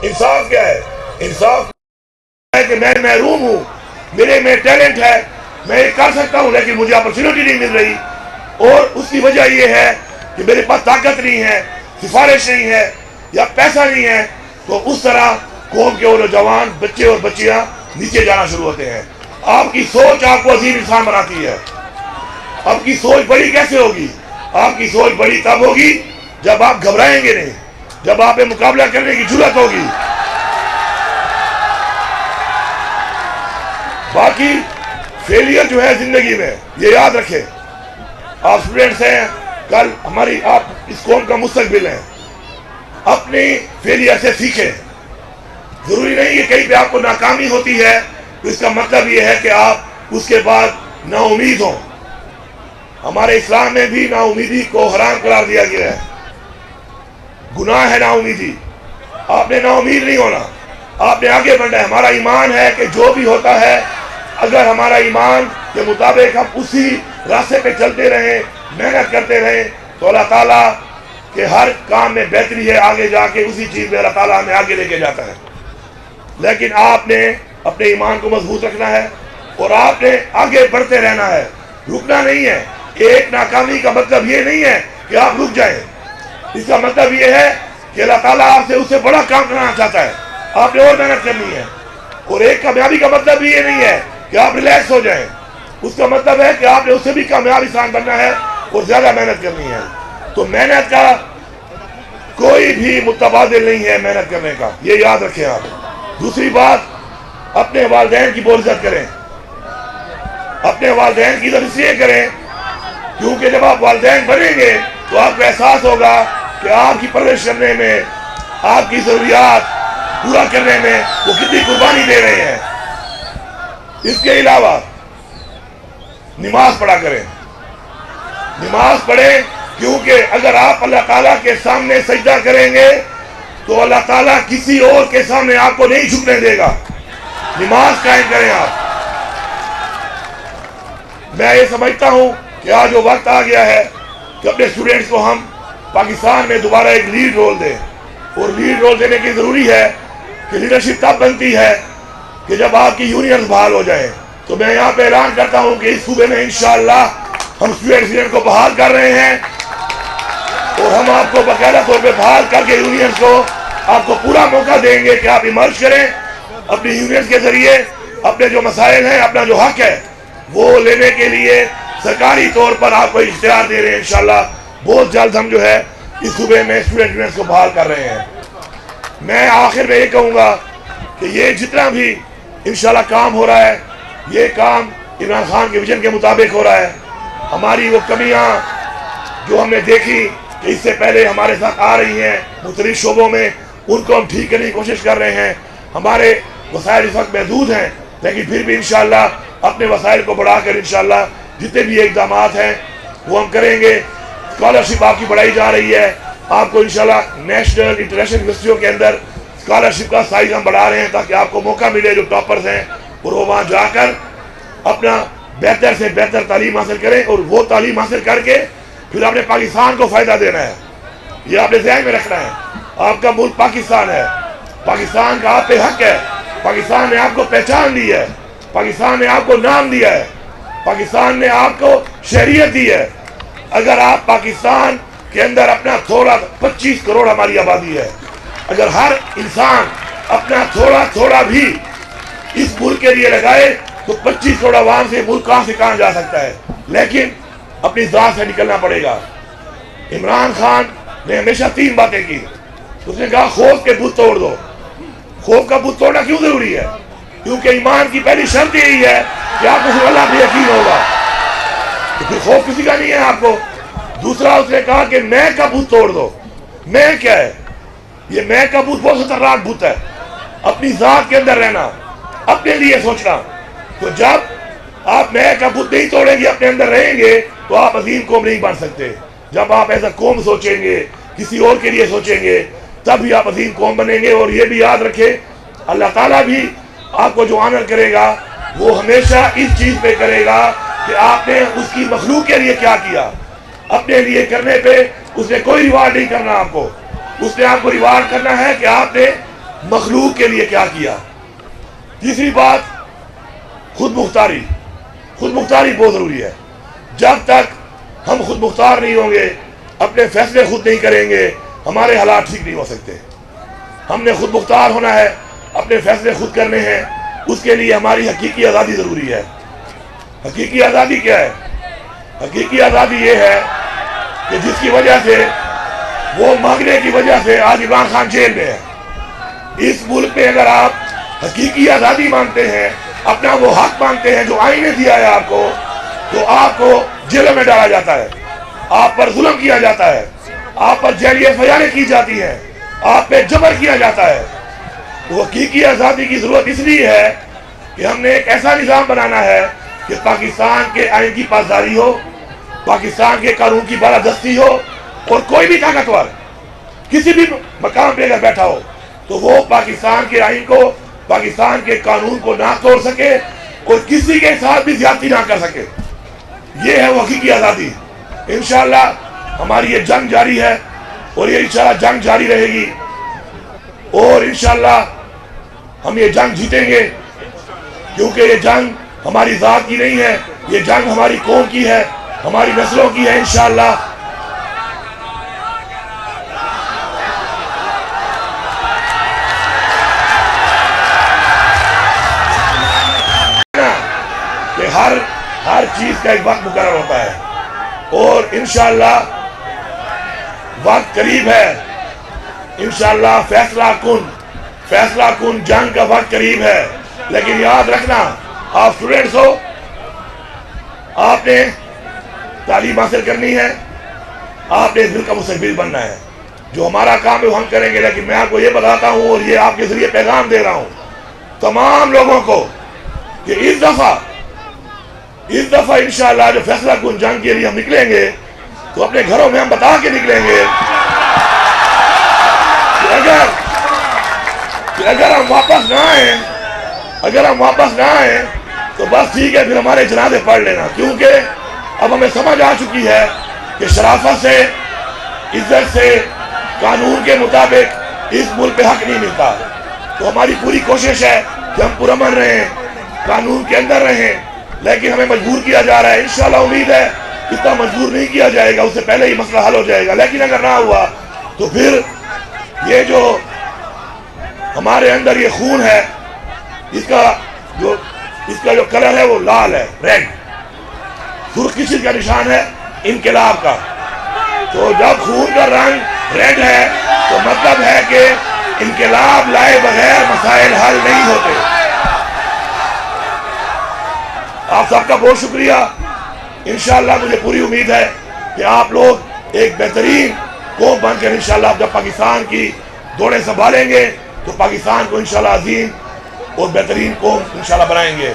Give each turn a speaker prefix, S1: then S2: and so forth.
S1: انصاف کیا ہے؟ انصاف ہے کہ میں محروم ہوں، میرے میں ٹیلنٹ ہے، میں یہ کر سکتا ہوں لیکن مجھے اپرچونٹی نہیں مل رہی، اور اس کی وجہ یہ ہے کہ میرے پاس طاقت نہیں ہے، سفارش نہیں ہے یا پیسہ نہیں ہے، تو اس طرح قوم کے وہ نوجوان بچے اور بچیاں نیچے جانا شروع ہوتے ہیں۔ آپ کی سوچ آپ کو عظیم انسان بناتی ہے۔ آپ کی سوچ بڑی کیسے ہوگی؟ آپ کی سوچ بڑی تب ہوگی جب آپ گھبرائیں گے نہیں، جب آپ پہ مقابلہ کرنے کی جرات ہوگی۔ باقی فیلئر جو ہے زندگی میں، یہ یاد رکھیں، آپ اسٹوڈنٹس ہیں، کل ہماری آپ اس قوم کا مستقبل ہیں، اپنی فیلئر سے سیکھیں۔ ضروری نہیں کہ کہیں پہ آپ کو ناکامی ہوتی ہے تو اس کا مطلب یہ ہے کہ آپ اس کے بعد نا امید ہوں۔ ہمارے اسلام میں بھی نا امیدی کو حرام قرار دیا گیا ہے، گناہ ہے نا امیدی۔ آپ نے نا امید نہیں ہونا، آپ نے آگے بڑھنا ہے۔ ہمارا ایمان ہے کہ جو بھی ہوتا ہے، اگر ہمارا ایمان کے مطابق ہم اسی راستے پہ چلتے رہیں، محنت کرتے رہیں، تو اللہ تعالیٰ کے ہر کام میں بہتری ہے، آگے جا کے اسی چیز میں اللہ تعالیٰ ہمیں آگے لے کے جاتا ہے۔ لیکن آپ نے اپنے ایمان کو مضبوط رکھنا ہے اور آپ نے آگے بڑھتے رہنا ہے، رکنا نہیں ہے۔ ایک ناکامی کا مطلب یہ نہیں ہے کہ آپ رک جائیں، اس کا مطلب یہ ہے کہ اللہ تعالیٰ آپ سے اس سے بڑا کام کرنا چاہتا ہے، آپ نے اور محنت کرنی ہے۔ اور ایک کامیابی کا مطلب بھی یہ نہیں ہے کہ آپ ریلیکس ہو جائیں، اس کا مطلب ہے کہ آپ نے اس سے بھی کامیاب انسان بننا ہے اور زیادہ محنت کرنی ہے۔ تو محنت کا کوئی بھی متبادل نہیں ہے، محنت کرنے کا، یہ یاد رکھیں آپ۔ دوسری بات، اپنے والدین کی بہت عزت کریں۔ اپنے والدین کی عزت اس لیے کریں کیونکہ جب آپ والدین بنیں گے تو آپ کو احساس ہوگا کہ آپ کی پرورش کرنے میں، آپ کی ضروریات پورا کرنے میں وہ کتنی قربانی دے رہے ہیں۔ اس کے علاوہ نماز پڑھا کریں، نماز پڑھیں، کیونکہ اگر آپ اللہ تعالیٰ کے سامنے سجدہ کریں گے تو اللہ تعالیٰ کسی اور کے سامنے آپ کو نہیں جھکنے دے گا۔ نماز قائم کریں آپ۔ میں یہ سمجھتا ہوں کہ آج وہ وقت آ گیا ہے کہ اپنے اسٹوڈنٹس کو ہم پاکستان میں دوبارہ ایک لیڈ رول دیں، اور لیڈ رول دینے کی ضروری ہے کہ لیڈرشپ تب بنتی ہے کہ جب آپ کی یونینز بحال ہو جائیں۔ تو میں یہاں پہ اعلان کرتا ہوں کہ اس صوبے میں انشاءاللہ ہم اسٹوڈنٹ کو بحال کر رہے ہیں، اور ہم آپ کو باقاعدہ طور پہ بحال کر کے یونینز کو آپ کو پورا موقع دیں گے کہ آپ ایمرج کریں، اپنی یونینز کے ذریعے اپنے جو مسائل ہیں، اپنا جو حق ہے وہ لینے کے لیے سرکاری طور پر آپ کو اختیار دے رہے ہیں۔ انشاءاللہ بہت جلد ہم جو ہے اس صوبے میں اسٹوڈنٹ یونینز کو بحال کر رہے ہیں۔ میں آخر میں یہ کہوں گا کہ یہ جتنا بھی انشاءاللہ کام ہو رہا ہے، یہ کام عمران خان کے ویژن کے مطابق ہو رہا ہے۔ ہماری وہ کمیاں جو ہم نے دیکھی کہ اس سے پہلے ہمارے ساتھ آ رہی ہیں مختلف شعبوں میں، ان کو ہم ٹھیک کرنے کی کوشش کر رہے ہیں۔ ہمارے وسائل اس وقت محدود ہیں، لیکن پھر بھی انشاءاللہ اپنے وسائل کو بڑھا کر انشاءاللہ جتنے بھی اقدامات ہیں وہ ہم کریں گے۔ اسکالرشپ آپ کی بڑھائی جا رہی ہے، آپ کو انشاءاللہ نیشنل انٹرنیشنل یونیورسٹیوں کے اندر اسکالرشپ کا سائز ہم بڑھا رہے ہیں تاکہ آپ کو موقع ملے جو ٹاپرز ہیں اور وہ وہاں جا کر اپنا بہتر سے بہتر تعلیم حاصل کریں، اور وہ تعلیم حاصل کر کے پھر آپ نے پاکستان کو فائدہ دینا ہے۔ یہ آپ نے ذہن میں رکھنا ہے، آپ کا ملک پاکستان ہے، پاکستان کا آپ پہ حق ہے، پاکستان نے آپ کو پہچان دی ہے، پاکستان نے آپ کو نام دیا ہے، پاکستان نے آپ کو شہریت دی ہے۔ اگر آپ پاکستان کے اندر اپنا تھوڑا 25 کروڑ ہماری آبادی ہے، اگر ہر انسان اپنا تھوڑا تھوڑا بھی اس ملک کے لیے لگائے تو 25 کروڑ عوام سے ملک کہاں سے کہاں جا سکتا ہے، لیکن اپنی ذات سے نکلنا پڑے گا۔ عمران خان نے ہمیشہ 3 باتیں کی۔ اس نے کہا خوف کے بت توڑ دو۔ خوف کا بت توڑنا کیوں ضروری ہے؟ کیونکہ ایمان کی پہلی شرط یہی ہے کہ آپ کو صرف اللہ پہ یقین ہوگا، تو پھر خوف کسی کا نہیں ہے آپ کو۔ دوسرا اس نے کہا کہ میں کا بت توڑ دو۔ میں کیا ہے؟ یہ میں کا بت بہت خطرناک بت ہے، اپنی ذات کے اندر رہنا، اپنے لیے سوچنا۔ تو جب آپ میں کا بت نہیں توڑیں گے، اپنے اندر رہیں گے، تو آپ عظیم قوم نہیں بن سکتے۔ جب آپ ایسا قوم سوچیں گے، کسی اور کے لیے سوچیں گے، تب ہی آپ عظیم قوم بنیں گے۔ اور یہ بھی یاد رکھیں، اللہ تعالیٰ بھی آپ کو جو آنر کرے گا وہ ہمیشہ اس چیز پہ کرے گا کہ آپ نے اس کی مخلوق کے لیے کیا کیا۔ اپنے لیے کرنے پہ اس نے کوئی ریوارڈ نہیں کرنا آپ کو، اس نے آپ کو ریوارڈ کرنا ہے کہ آپ نے مخلوق کے لیے کیا کیا. تیسری بات خود مختاری. خود مختاری بہت ضروری ہے. جب تک ہم خود مختار نہیں ہوں گے، اپنے فیصلے خود نہیں کریں گے، ہمارے حالات ٹھیک نہیں ہو سکتے. ہم نے خود مختار ہونا ہے، اپنے فیصلے خود کرنے ہیں. اس کے لیے ہماری حقیقی آزادی ضروری ہے. حقیقی آزادی کیا ہے؟ حقیقی آزادی یہ ہے کہ جس کی وجہ سے، وہ مانگنے کی وجہ سے آج عمران خان جیل میں ہے. اس ملک میں اگر آپ حقیقی آزادی مانگتے ہیں، اپنا وہ حق مانگتے ہیں جو آئین نے دیا ہے آپ کو، تو آپ کو جیلوں میں ڈالا جاتا ہے، آپ پر ظلم کیا جاتا ہے، آپ پر جیلیہ فیاضیں کی جاتی ہیں، آپ پہ جبر کیا جاتا ہے. تو حقیقی آزادی کی ضرورت اس لیے ہے کہ ہم نے ایک ایسا نظام بنانا ہے کہ پاکستان کے آئین کی پاسداری ہو، پاکستان کے قانون کی بالادستی ہو، اور کوئی بھی طاقتور کسی بھی مقام پہ اگر بیٹھا ہو تو وہ پاکستان کے آئین کو، پاکستان کے قانون کو نہ توڑ سکے اور کسی کے ساتھ بھی زیادتی نہ کر سکے. یہ ہے وہ حقیقی آزادی. انشاءاللہ ہماری یہ جنگ جاری ہے اور یہ انشاءاللہ جنگ جاری رہے گی، اور انشاءاللہ ہم یہ جنگ جیتیں گے، کیونکہ یہ جنگ ہماری ذات کی نہیں ہے، یہ جنگ ہماری قوم کی ہے، ہماری نسلوں کی ہے. انشاءاللہ کہ ہر چیز کا ایک وقت مقرر ہوتا ہے، اور انشاءاللہ وقت قریب ہے. انشاءاللہ فیصلہ کن جنگ کا وقت قریب ہے. لیکن یاد رکھنا، آپ اسٹوڈنٹس ہو، آپ نے تعلیم حاصل کرنی ہے، آپ نے اس ملک کا مستقبل بننا ہے. جو ہمارا کام ہے وہ ہم کریں گے. لیکن میں آپ کو یہ بتاتا ہوں اور یہ آپ کے ذریعے پیغام دے رہا ہوں تمام لوگوں کو کہ اس دفعہ انشاءاللہ جو فیصلہ کن جنگ کے لیے ہم نکلیں گے تو اپنے گھروں میں ہم بتا کے نکلیں گے کہ اگر ہم واپس نہ آئیں تو بس ٹھیک ہے، پھر ہمارے جنازے پڑھ لینا. کیونکہ اب ہمیں سمجھ آ چکی ہے کہ شرافت سے، عزت سے، قانون کے مطابق اس ملک پہ حق نہیں ملتا. تو ہماری پوری کوشش ہے کہ ہم پرامن رہیں، قانون کے اندر رہیں. لیکن ہمیں مجبور کیا جا رہا ہے. انشاءاللہ امید ہے اتنا مجبور نہیں کیا جائے گا، اس سے پہلے ہی مسئلہ حل ہو جائے گا. لیکن اگر نہ ہوا تو پھر یہ جو ہمارے اندر یہ خون ہے، اس کا جو کلر ہے وہ لال ہے، ریڈ. سرخ کس چیز کا نشان ہے؟ انقلاب کا. تو جب خون کا رنگ ریڈ ہے تو مطلب ہے کہ انقلاب لائے بغیر مسائل حل نہیں ہوتے. آپ سب کا بہت شکریہ. انشاءاللہ مجھے پوری امید ہے کہ آپ لوگ ایک بہترین قوم بن کر انشاءاللہ جب پاکستان کی دوڑیں سنبھالیں گے تو پاکستان کو انشاءاللہ عظیم اور بہترین قوم انشاءاللہ بنائیں گے.